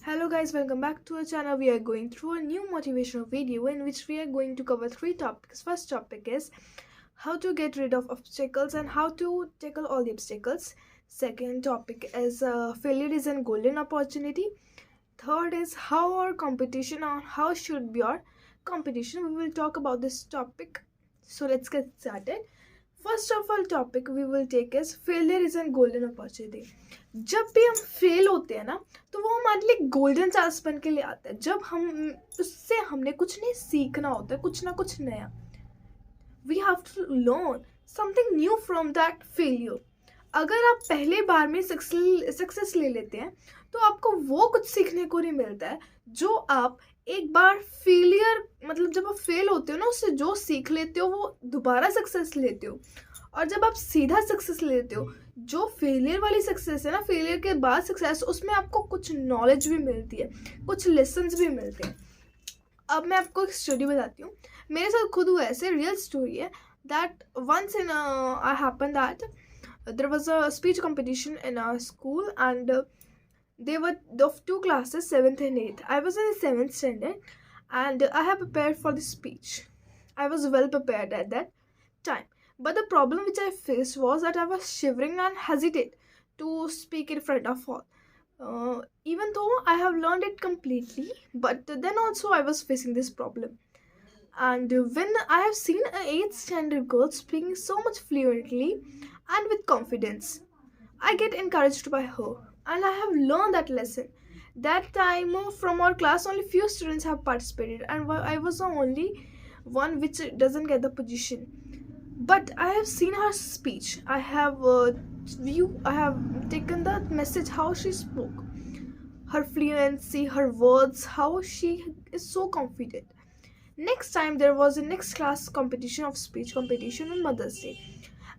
Hello guys, welcome back to our channel. We are going through a new motivational video in which we are going to cover three topics. First topic is how to get rid of obstacles and how to tackle all the obstacles. Second topic is failure is a golden opportunity. Third is how our competition or how should be our competition. We will talk about this topic. So let's get started. First of all topic we will take is failure is an golden opportunity. जब भी हम fail होते हैं ना तो वो हमारे लिए गोल्डन चांस बन के लिए आता है. जब हम उससे हमने कुछ नहीं सीखना होता है, कुछ ना कुछ नया. We have to learn something new from that failure. अगर आप पहले बार में सक्सेस ले लेते हैं तो आपको वो कुछ सीखने को नहीं मिलता है जो आप एक बार फेलियर मतलब जब आप फेल होते हो ना उससे जो सीख लेते हो वो दोबारा सक्सेस लेते हो. और जब आप सीधा सक्सेस लेते हो, जो फेलियर वाली सक्सेस है ना, फेलियर के बाद सक्सेस, उसमें आपको कुछ नॉलेज भी मिलती है, कुछ लेसन्स भी मिलते हैं. अब मैं आपको एक स्टोरी बताती हूँ. मेरे साथ खुद हुआ, ऐसे रियल स्टोरी है. That once in I happen that there was a speech competition in our school and they were of two classes, 7th and 8th. I was in the 7th standard and I have prepared for the speech. I was well prepared at that time, but the problem which I faced was that I was shivering and hesitate to speak in front of all. Even though I have learned it completely, but then also I was facing this problem. And when I have seen an 8th standard girl speaking so much fluently and with confidence, I get encouraged by her and I have learned that lesson. That time from our class only few students have participated and I was the only one which doesn't get the position. But I have seen her speech. I have taken the message how she spoke, her fluency, her words, how she is so confident. Next time there was a next class competition of speech competition on Mother's Day,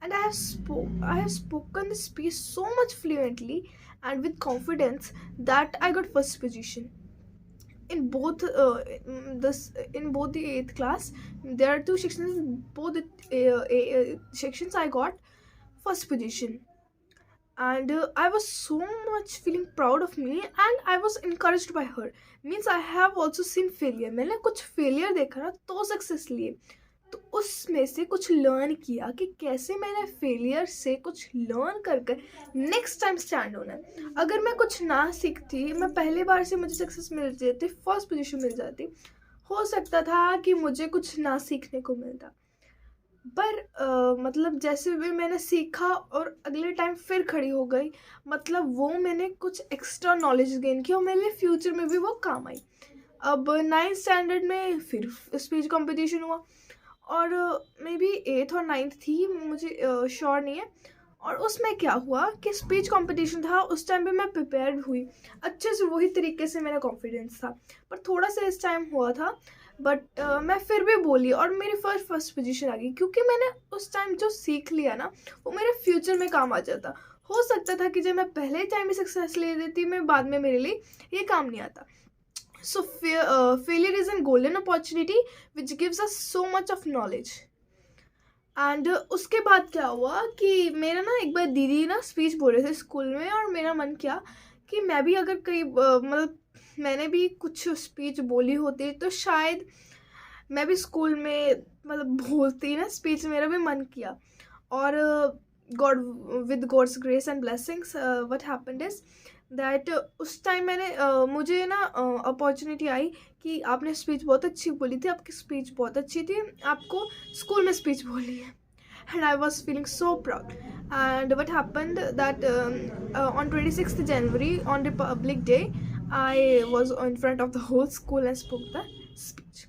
and I have spoken the speech so much fluently and with confidence that I got first position in both in both the 8th class. There are two sections. Both the sections I got first position, and I was so much feeling proud of me and I was encouraged by her. Means I have also seen failure. मैंने कुछ failure देखा ना तो success लिए, तो उसमें से कुछ लर्न किया कि कैसे मैंने फेलियर से कुछ लर्न कर कर नेक्स्ट टाइम स्टैंड होना है. अगर मैं कुछ ना सीखती, मैं पहले बार से मुझे सक्सेस मिल जाती, फर्स्ट पोजीशन मिल जाती, हो सकता था कि मुझे कुछ ना सीखने को मिलता. पर मतलब जैसे भी मैंने सीखा और अगले टाइम फिर खड़ी हो गई, मतलब वो मैंने कुछ एक्स्ट्रा नॉलेज गेन किया और मेरे लिए फ्यूचर में भी वो काम आई. अब 9th स्टैंडर्ड में फिर स्पीच कंपटीशन हुआ और मे बी 8th और 9th थी, मुझे श्योर नहीं है. और उसमें क्या हुआ कि स्पीच कंपटीशन था, उस टाइम पे मैं प्रिपेयर्ड हुई अच्छे से, वही तरीके से मेरा कॉन्फिडेंस था, पर थोड़ा सा इस टाइम हुआ था. बट मैं फिर भी बोली और मेरी फर्स्ट पोजीशन आ गई, क्योंकि मैंने उस टाइम जो सीख लिया ना वो मेरे फ्यूचर में काम आ जाता. हो सकता था कि जब मैं पहले टाइम में सक्सेस ले लेती, मैं बाद में मेरे लिए ये काम नहीं आता. सो failure is an golden opportunity which gives us so much of knowledge. And उसके बाद क्या हुआ कि मेरा ना एक बार दीदी ना स्पीच बोल रहे थे स्कूल में और मेरा मन किया कि मैं भी अगर कहीं मतलब मैंने भी कुछ स्पीच बोली होती तो शायद मैं भी स्कूल में मतलब बोलती ना स्पीच. मेरा भी मन किया और God with God's grace and blessings what happened is that उस टाइम मैंने मुझे ना अपॉर्चुनिटी आई कि आपने स्पीच बहुत अच्छी बोली थी, आपकी स्पीच बहुत अच्छी थी, आपको स्कूल में स्पीच बोली है. And I was feeling so proud. And what happened that on 26th January on Republic Day I was in front of the whole school and spoke the speech.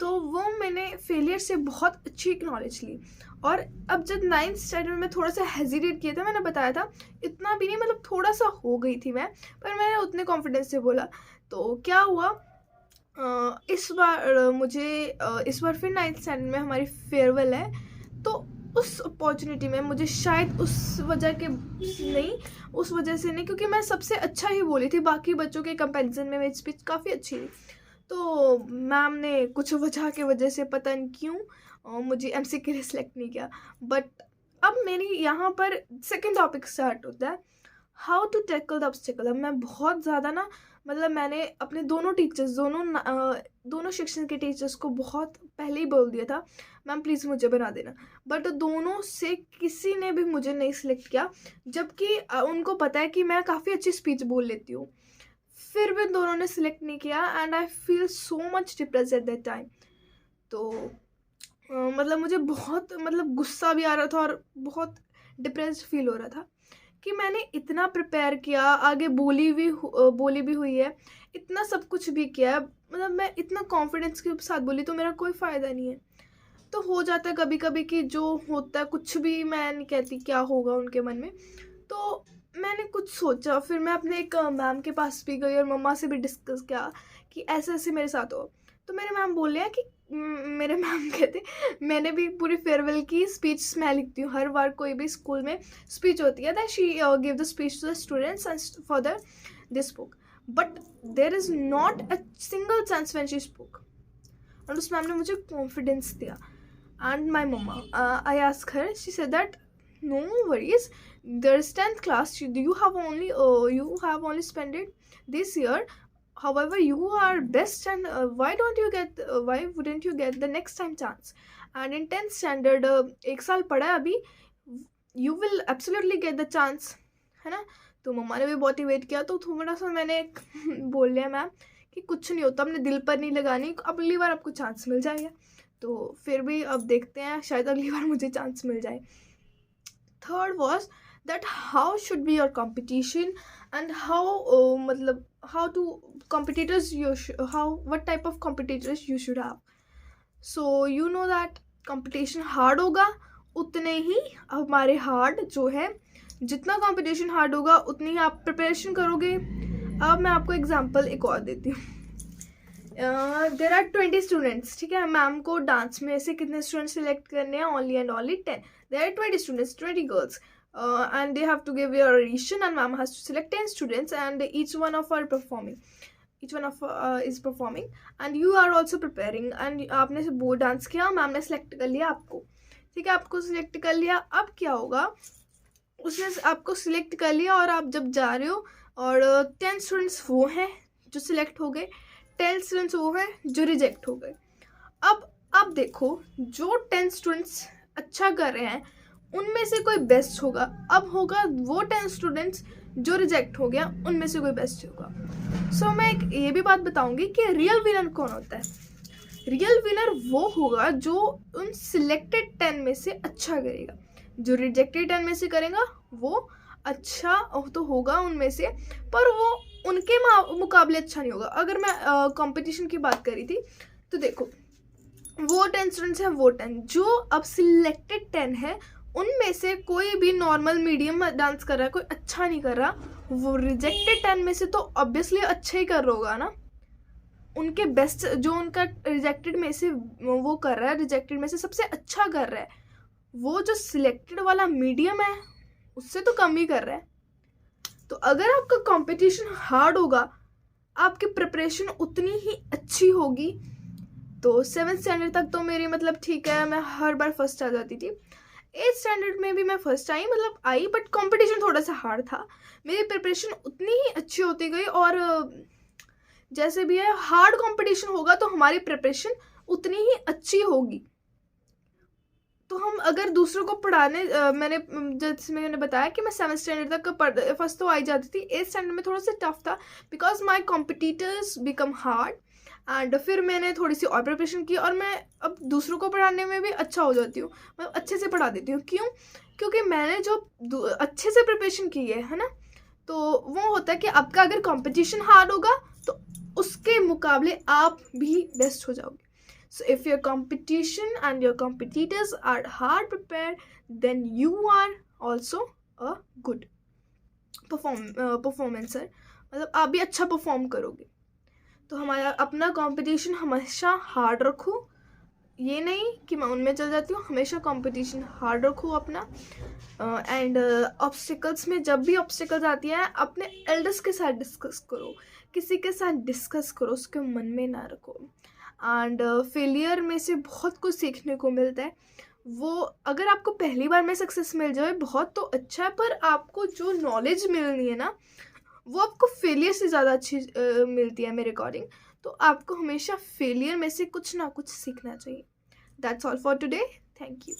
तो वो मैंने फेलियर से बहुत अच्छी knowledge ली. और अब जब 9th स्टैंडर्ड में थोड़ा सा हेजिटेट किया था, मैंने बताया था इतना भी नहीं, मतलब थोड़ा सा हो गई थी मैं, पर मैंने उतने कॉन्फिडेंस से बोला. तो क्या हुआ इस बार फिर 9th स्टैंडर्ड में हमारी फेयरवेल है. तो उस अपॉर्चुनिटी में मुझे शायद उस वजह से नहीं, क्योंकि मैं सबसे अच्छा ही बोली थी, बाकी बच्चों के कंपैरिजन में मेरी स्पीच काफ़ी अच्छी थी. तो मैम ने कुछ वजह से पता नहीं क्यों मुझे एमसी के लिए सिलेक्ट नहीं किया. बट अब मेरी यहाँ पर सेकंड टॉपिक स्टार्ट होता है, how to tackle the obstacle. अब मैं बहुत ज़्यादा ना, मतलब मैंने अपने दोनों टीचर्स, दोनों सेक्शन के टीचर्स को बहुत पहले ही बोल दिया था, मैम प्लीज़ मुझे बना देना, बट दोनों से किसी ने भी मुझे नहीं सिलेक्ट किया, जबकि उनको पता है कि मैं काफ़ी अच्छी स्पीच बोल लेती हूँ, फिर भी दोनों ने सिलेक्ट नहीं किया। And I feel so much depress at that time. तो मतलब मुझे बहुत मतलब गुस्सा भी आ रहा था और बहुत डिप्रेस्ड फील हो रहा था कि मैंने इतना प्रिपेयर किया, आगे बोली भी हुई है, इतना सब कुछ भी किया है, मतलब मैं इतना कॉन्फिडेंस के साथ बोली तो मेरा कोई फ़ायदा नहीं है। तो हो जाता है कभी कभी कि जो होता है, कुछ भी मैं नहीं कहती क्या होगा उनके मन में। तो मैंने कुछ सोचा, फिर मैं अपने एक मैम के पास भी गई और मम्मा से भी डिस्कस किया कि ऐसे ऐसे मेरे साथ हो। तो मेरे मैम बोले हैं कि मेरे मैम कहते मैंने भी पूरी फेयरवेल की स्पीच मैं लिखती हूँ, हर बार कोई भी स्कूल में स्पीच होती है, that she give the speech to the students and for the this book, but there is not a single chance when she spoke. और उस मैम ने मुझे कॉन्फिडेंस दिया। And my mama, I asked her, she said that no worries, there's 10th class, you have only spent it this year, however you are best, and why wouldn't you get the next time chance, and in 10th standard एक साल पढ़ा है अभी, you will absolutely get the chance, है ना। तो मम्मा ने भी मोटिवेट किया, तो थोड़ा सा मैंने बोल लिया मैम कि कुछ नहीं होता, अपने दिल पर नहीं लगानी, अगली बार आपको चांस मिल जाएगा। तो फिर भी अब देखते हैं, शायद अगली बार मुझे चांस मिल जाए। Third was that how should be your competition and मतलब how to competitors what type of competitors you should have. So you know that competition hard होगा उतने ही हमारे हार्ड जो है, जितना कंपटीशन हार्ड होगा उतनी ही आप प्रिपरेशन करोगे। अब मैं आपको एग्जांपल एक और देती हूँ। देर आर 20 स्टूडेंट्स, ठीक है, मैम को डांस में से कितने स्टूडेंट्स सिलेक्ट करने हैं, only and only 10। There are 20 students, 20 girls, and they have to give your audition, and ma'am has to select 10 students, and each one of is performing, and you are also preparing, and आपने से वो dance किया, ma'am ने select कर लिया आपको, ठीक है, आपको सिलेक्ट कर लिया। अब क्या होगा, उसने आपको सिलेक्ट कर लिया और आप जब जा रहे हो और 10 स्टूडेंट्स वो हैं जो सिलेक्ट हो गए, 10 स्टूडेंट्स वो हैं जो रिजेक्ट हो गए। अब देखो, जो 10 स्टूडेंट्स अच्छा कर रहे हैं उनमें से कोई बेस्ट होगा, अब होगा वो 10 स्टूडेंट्स जो रिजेक्ट हो गया उनमें से कोई बेस्ट होगा। सो मैं एक ये भी बात बताऊंगी कि रियल विनर कौन होता है। रियल विनर वो होगा जो उन सिलेक्टेड 10 में से अच्छा करेगा, जो रिजेक्टेड 10 में से करेगा वो अच्छा तो होगा उनमें से, पर वो उनके मुकाबले अच्छा नहीं होगा। अगर मैं कंपटीशन की बात करी थी तो देखो, वो 10 स्टूडेंट्स हैं, वो 10 जो अब सिलेक्टेड 10 है, उनमें से कोई भी नॉर्मल मीडियम डांस कर रहा है, कोई अच्छा नहीं कर रहा, वो रिजेक्टेड 10 में से तो ऑब्वियसली अच्छा ही कर रहा होगा ना। उनके बेस्ट जो उनका रिजेक्टेड में से वो कर रहा है, रिजेक्टेड में से सबसे अच्छा कर रहा है, वो जो सिलेक्टेड वाला मीडियम है उससे तो कम ही कर रहा है। तो अगर आपका कंपटीशन हार्ड होगा, आपकी प्रिपरेशन उतनी ही अच्छी होगी। तो 7th स्टैंडर्ड तक तो मेरी मतलब ठीक है, मैं हर बार फर्स्ट आ जाती थी। 8th स्टैंडर्ड में भी मैं फर्स्ट आई, मतलब आई, बट कंपटीशन थोड़ा सा हार्ड था। मेरी प्रिपरेशन उतनी ही अच्छी होती गई, और जैसे भी है हार्ड कंपटीशन होगा तो हमारी प्रिपरेशन उतनी ही अच्छी होगी। तो हम अगर दूसरों को पढ़ाने जैसे मैंने बताया कि मैं 7th स्टैंडर्ड तक फर्स्ट तो आई जाती थी, 8th स्टैंडर्ड में थोड़ा सा टफ था because my competitors become hard, and फिर मैंने थोड़ी सी और प्रिपरेशन की और मैं अब दूसरों को पढ़ाने में भी अच्छा हो जाती हूँ, मैं अच्छे से पढ़ा देती हूँ। क्यों? क्योंकि मैंने जो अच्छे से प्रिपरेशन की है ना, तो वो होता है कि आपका अगर कंपटीशन हार्ड होगा तो उसके मुकाबले आप भी बेस्ट हो जाओगे। So if your competition and your competitors are hard prepared, then you are also a good performancer, मतलब आप भी अच्छा परफॉर्म करोगे। तो हमारा अपना कंपटीशन हमेशा हार्ड रखो, ये नहीं कि मैं उनमें चल जाती हूँ, हमेशा कंपटीशन हार्ड रखो अपना। एंड ऑब्स्टिकल्स में जब भी ऑब्स्टिकल्स आती हैं, अपने एल्डर्स के साथ डिस्कस करो, किसी के साथ डिस्कस करो, उसके मन में ना रखो। एंड फेलियर में से बहुत कुछ सीखने को मिलता है, वो अगर आपको पहली बार में सक्सेस मिल जाए बहुत तो अच्छा है, पर आपको जो नॉलेज मिलनी है ना वो आपको फेलियर से ज़्यादा अच्छी मिलती है मेरे अकॉर्डिंग। तो आपको हमेशा फेलियर में से कुछ ना कुछ सीखना चाहिए। That's all for today. Thank you.